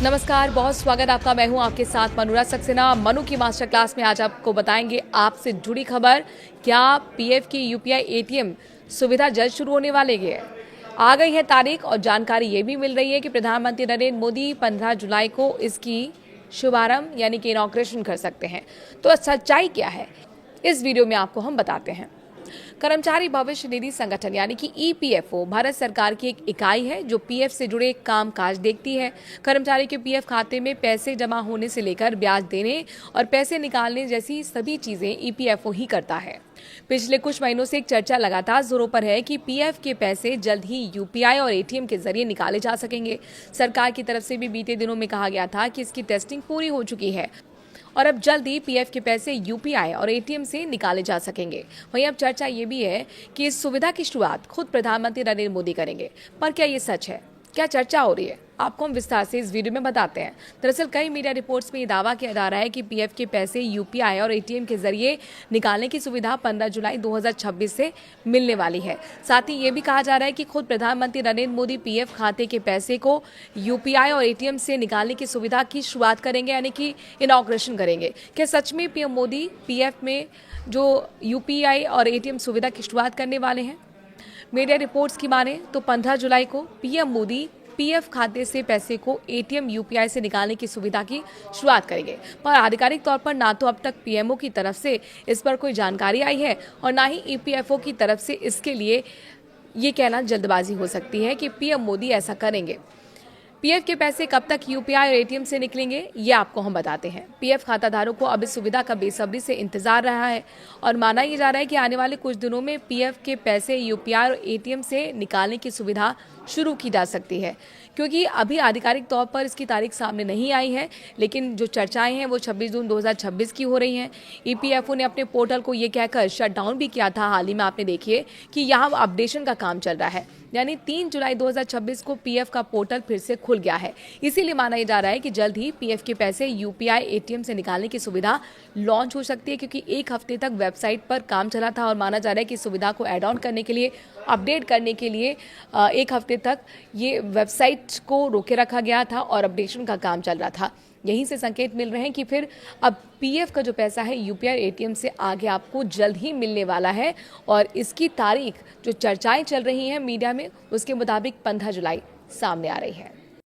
नमस्कार, बहुत स्वागत आपका। मैं हूं आपके साथ मनुरा सक्सेना। मनु की मास्टर क्लास में आज आपको बताएंगे आपसे जुड़ी खबर। क्या पीएफ की यूपीआई एटीएम सुविधा जल्द शुरू होने वाली है? आ गई है तारीख और जानकारी ये भी मिल रही है कि प्रधानमंत्री नरेंद्र मोदी 15 जुलाई को इसकी शुभारंभ यानी कि इनॉग्रेशन कर सकते हैं। तो सच्चाई क्या है, इस वीडियो में आपको हम बताते हैं। कर्मचारी भविष्य निधि संगठन यानी कि ईपीएफओ भारत सरकार की एक इकाई है जो पीएफ से जुड़े काम काज देखती है। कर्मचारी के पीएफ खाते में पैसे जमा होने से लेकर ब्याज देने और पैसे निकालने जैसी सभी चीजें ईपीएफओ ही करता है। पिछले कुछ महीनों से एक चर्चा लगातार जोरों पर है कि पीएफ के पैसे जल्द ही यूपीआई और एटीएम के जरिए निकाले जा सकेंगे। सरकार की तरफ से भी बीते दिनों में कहा गया था कि इसकी टेस्टिंग पूरी हो चुकी है और अब जल्द ही पीएफ के पैसे यूपीआई और एटीएम से निकाले जा सकेंगे। वहीं अब चर्चा ये भी है कि इस सुविधा की शुरुआत खुद प्रधानमंत्री नरेंद्र मोदी करेंगे। पर क्या ये सच है? क्या चर्चा हो रही है? आपको हम विस्तार से इस वीडियो में बताते हैं। दरअसल कई मीडिया रिपोर्ट्स में ये दावा किया जा रहा है कि पीएफ के पैसे यूपीआई और एटीएम के जरिए निकालने की सुविधा 15 जुलाई 2026 से मिलने वाली है। साथ ही ये भी कहा जा रहा है कि खुद प्रधानमंत्री नरेंद्र मोदी पीएफ खाते के पैसे को यूपीआई और एटीएम से निकालने की सुविधा की शुरुआत करेंगे यानी कि इनॉग्रेशन करेंगे। क्या सच में पीएम मोदी पीएफ में जो यूपीआई और एटीएम सुविधा की शुरुआत करने वाले हैं? मीडिया रिपोर्ट्स की माने तो 15 जुलाई को पीएम मोदी पीएफ खाते से पैसे को एटीएम यूपीआई से निकालने की सुविधा की शुरुआत करेंगे। पर आधिकारिक तौर पर ना तो अब तक पीएमओ की तरफ से इस पर कोई जानकारी आई है और ना ही ईपीएफओ की तरफ से इसके लिए ये कहना जल्दबाजी हो सकती है कि पीएम मोदी ऐसा करेंगे। पीएफ के पैसे कब तक यूपीआई और एटीएम से निकलेंगे, ये आपको हम बताते हैं। पीएफ खाताधारकों को अब इस सुविधा का बेसब्री से इंतजार रहा है और माना ये जा रहा है कि आने वाले कुछ दिनों में पीएफ के पैसे यूपीआई और एटीएम से निकालने की सुविधा शुरू की जा सकती है। क्योंकि अभी आधिकारिक तौर पर इसकी तारीख सामने नहीं आई है, लेकिन जो चर्चाएं हैं वो 26 जून 2026 की हो रही हैं। ईपीएफओ ने अपने पोर्टल को ये कहकर शट डाउन भी किया था। हाल ही में आपने देखिए कि यहाँ अपडेशन का काम चल रहा है, यानी 3 जुलाई 2026 को पीएफ का पोर्टल फिर से खुल गया है। इसीलिए माना जा रहा है कि जल्द ही पीएफ के पैसे यूपीआई एटीएम से निकालने की सुविधा लॉन्च हो सकती है, क्योंकि एक हफ्ते तक वेबसाइट पर काम चला था और माना जा रहा है कि सुविधा को ऐड ऑन करने के लिए, अपडेट करने के लिए एक हफ्ते तक ये वेबसाइट को रोके रखा गया था और अपडेशन का काम चल रहा था। यहीं से संकेत मिल रहे हैं कि फिर अब पीएफ का जो पैसा है यूपीआई एटीएम से आगे आपको जल्द ही मिलने वाला है और इसकी तारीख जो चर्चाएं चल रही हैं मीडिया में उसके मुताबिक 15 जुलाई सामने आ रही है।